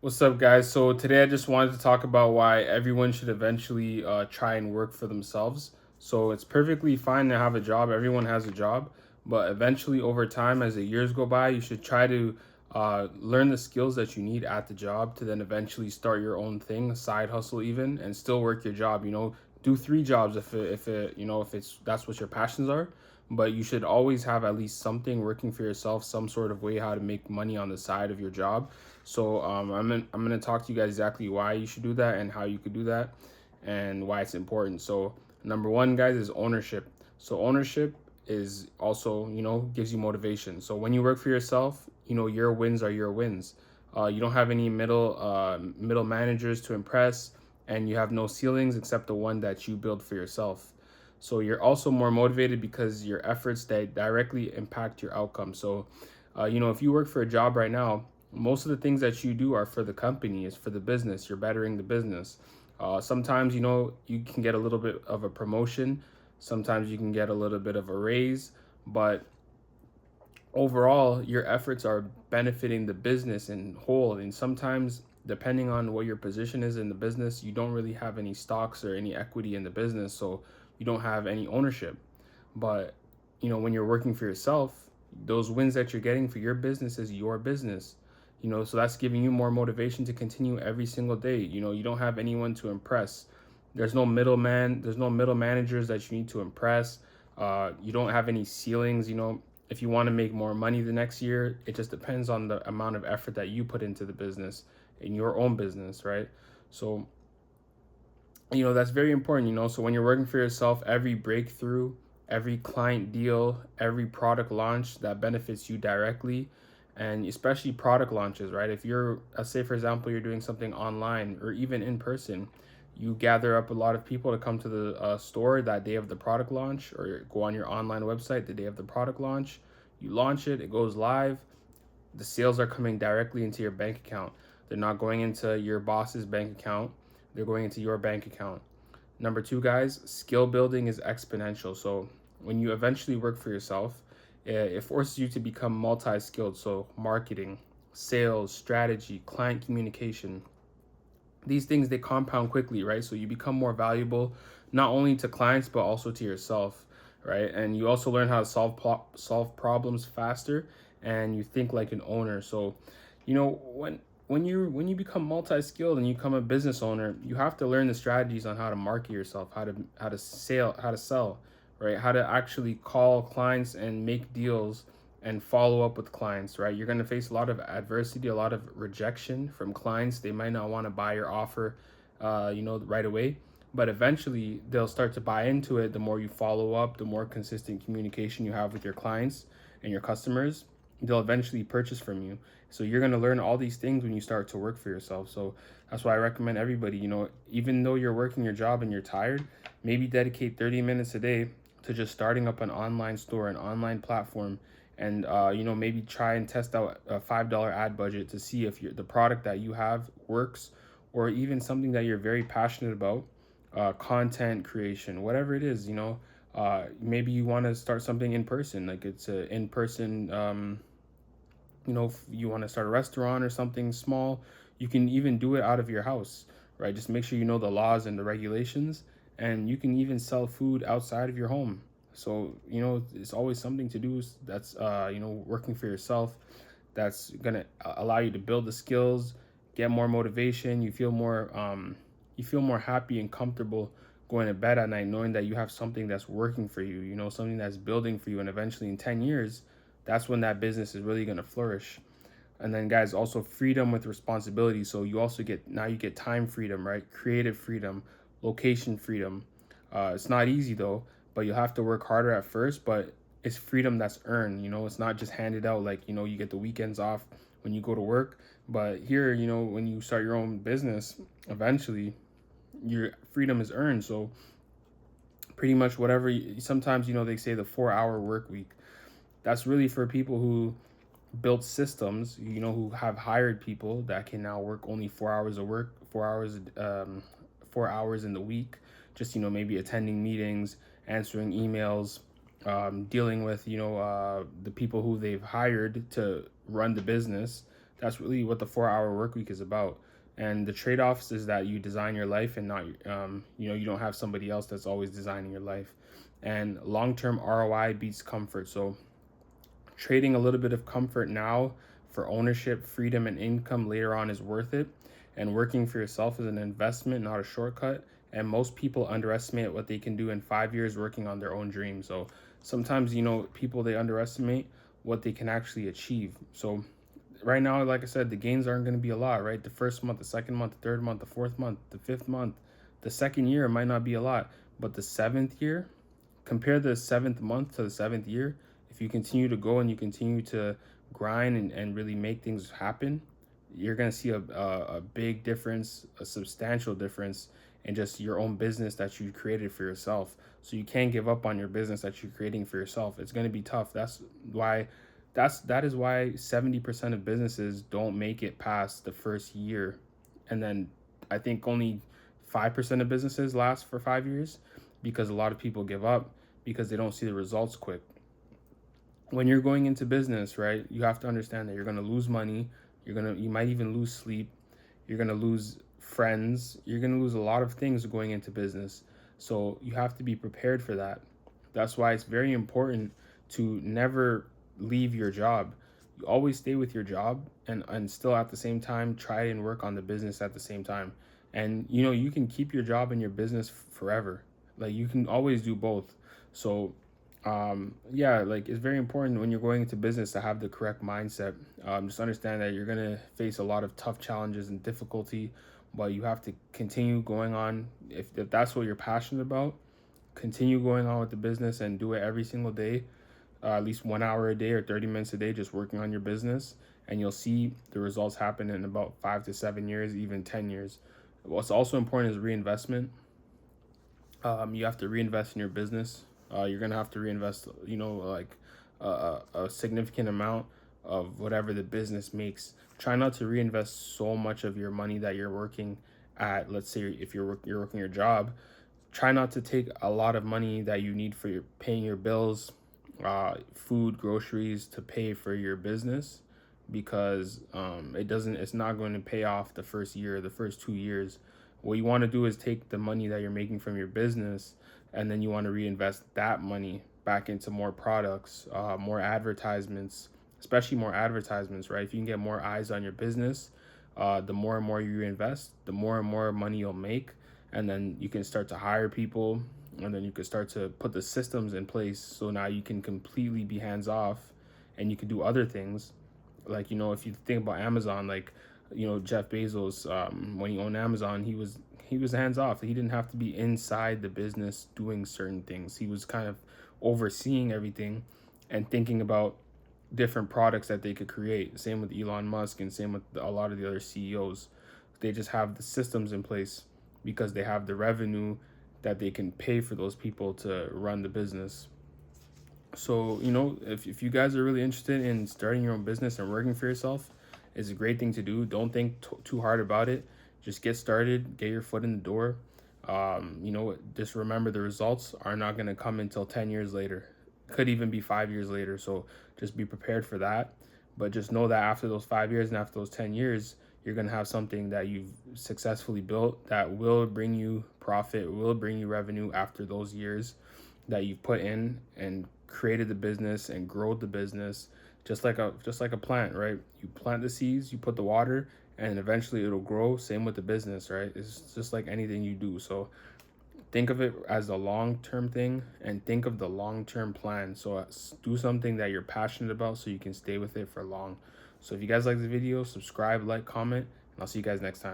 What's up, guys? So today I just wanted to talk about why everyone should eventually try and work for themselves. So it's perfectly fine to have a job. Everyone has a job, but eventually, over time, as the years go by, you should try to learn the skills that you need at the job to then eventually start your own thing, a side hustle even, and still work your job. Do three jobs if it's that's what your passions are. But you should always have at least something working for yourself, some sort of way how to make money on the side of your job. So I'm gonna talk to you guys exactly why you should do that and how you could do that and why it's important. So number one, guys, is ownership. So ownership is also, gives you motivation. So when you work for yourself, your wins are your wins. You don't have any middle managers to impress, and you have no ceilings except the one that you build for yourself. So you're also more motivated because your efforts that directly impact your outcome. So, if you work for a job right now, most of the things that you do are for the company, is for the business. You're bettering the business. Sometimes, you can get a little bit of a promotion. Sometimes you can get a little bit of a raise, but overall, your efforts are benefiting the business in whole. And sometimes, depending on what your position is in the business, you don't really have any stocks or any equity in the business, so you don't have any ownership. But when you're working for yourself, those wins that you're getting for your business is your business. So that's giving you more motivation to continue every single day. You don't have anyone to impress. There's no middle managers that you need to impress. You don't have any ceilings. If you want to make more money the next year, it just depends on the amount of effort that you put into the business, in your own business, right? So that's very important. So when you're working for yourself, every breakthrough, every client deal, every product launch that benefits you directly, and especially product launches, right? If you're, let's say, for example, you're doing something online or even in person, you gather up a lot of people to come to the store that day of the product launch, or go on your online website the day of the product launch. You launch it, it goes live. The sales are coming directly into your bank account. They're not going into your boss's bank account, they're going into your bank account. Number two, guys, skill building is exponential. So when you eventually work for yourself, it forces you to become multi-skilled. So marketing, sales, strategy, client communication, these things, they compound quickly, right? So you become more valuable, not only to clients but also to yourself, right? And you also learn how to solve problems faster, and you think like an owner. So when you become multi-skilled and you become a business owner, you have to learn the strategies on how to market yourself, how to sell, right? How to actually call clients and make deals and follow up with clients, right? You're going to face a lot of adversity, a lot of rejection from clients. They might not want to buy your offer, right away, but eventually they'll start to buy into it. The more you follow up, the more consistent communication you have with your clients and your customers, they'll eventually purchase from you. So you're going to learn all these things when you start to work for yourself. So that's why I recommend everybody, even though you're working your job and you're tired, maybe dedicate 30 minutes a day to just starting up an online store, an online platform, and maybe try and test out a $5 ad budget to see if the product that you have works, or even something that you're very passionate about, content creation, whatever it is. Maybe you want to start something in person, like it's a in person. If you want to start a restaurant or something small, you can even do it out of your house, right? Just make sure you know the laws and the regulations, and you can even sell food outside of your home. So it's always something to do that's working for yourself, that's gonna allow you to build the skills, get more motivation. You feel more happy and comfortable going to bed at night knowing that you have something that's working for you, something that's building for you, and eventually in 10 years, that's when that business is really going to flourish. And then, guys, also freedom with responsibility. So you get time freedom, right? Creative freedom, location freedom. It's not easy though, but you'll have to work harder at first, but it's freedom that's earned. It's not just handed out, like, you get the weekends off when you go to work. But here, when you start your own business, eventually your freedom is earned. So pretty much whatever, sometimes, they say the 4-hour work week. That's really for people who built systems, who have hired people that can now work only 4 hours of work, 4 hours in the week, just, maybe attending meetings, answering emails, dealing with, the people who they've hired to run the business. That's really what the 4 hour work week is about. And the trade-offs is that you design your life and not, you don't have somebody else that's always designing your life. And long-term ROI beats comfort. So trading a little bit of comfort now for ownership, freedom, and income later on is worth it. And working for yourself is an investment, not a shortcut. And most people underestimate what they can do in 5 years working on their own dream. So sometimes, people, they underestimate what they can actually achieve. So right now, like I said, the gains aren't going to be a lot, right? The first month, the second month, the third month, the fourth month, the fifth month, the second year might not be a lot, but the seventh year, compare the seventh month to the seventh year. If you continue to go and you continue to grind and really make things happen, you're going to see a big difference, a substantial difference in just your own business that you created for yourself. So you can't give up on your business that you're creating for yourself. It's going to be tough. Why that is why 70% of businesses don't make it past the first year. And then I think only 5% of businesses last for 5 years, because a lot of people give up because they don't see the results quick. When you're going into business, right, you have to understand that you're going to lose money. You might even lose sleep. You're going to lose friends. You're going to lose a lot of things going into business. So you have to be prepared for that. That's why it's very important to never leave your job. You always stay with your job and still at the same time try and work on the business at the same time. And you can keep your job and your business forever. Like, you can always do both. So yeah, like, it's very important when you're going into business to have the correct mindset. Just understand that you're gonna face a lot of tough challenges and difficulty, but you have to continue going on. If that's what you're passionate about, continue going on with the business and do it every single day, at least 1 hour a day or 30 minutes a day, just working on your business, and you'll see the results happen in about 5 to 7 years, even 10 years. What's also important is reinvestment. You have to reinvest in your business. You're gonna have to reinvest, like a significant amount of whatever the business makes. Try not to reinvest so much of your money that you're working at. Let's say if you're working your job, try not to take a lot of money that you need for your paying your bills, food, groceries, to pay for your business, because it's not going to pay off the first year, the first 2 years. What you want to do is take the money that you're making from your business, and then you want to reinvest that money back into more products, more advertisements, especially more advertisements, right? If you can get more eyes on your business, the more and more you invest, the more and more money you'll make. And then you can start to hire people, and then you can start to put the systems in place. So now you can completely be hands off and you can do other things. Like, if you think about Amazon, like, Jeff Bezos, when he owned Amazon, he was hands off. He didn't have to be inside the business doing certain things. He was kind of overseeing everything and thinking about different products that they could create. Same with Elon Musk, and same with a lot of the other CEOs. They just have the systems in place because they have the revenue that they can pay for those people to run the business. So, if you guys are really interested in starting your own business and working for yourself, it's a great thing to do. Don't think too hard about it. Just get started, get your foot in the door. Just remember, the results are not going to come until 10 years later. Could even be 5 years later. So just be prepared for that. But just know that after those 5 years and after those 10 years, you're going to have something that you've successfully built that will bring you profit, will bring you revenue after those years that you've put in and created the business and growed the business. Just like a plant, right? You plant the seeds, you put the water, and eventually it'll grow. Same with the business, right? It's just like anything you do. So think of it as a long-term thing, and think of the long-term plan. So do something that you're passionate about so you can stay with it for long. So if you guys like the video, subscribe, like, comment, and I'll see you guys next time.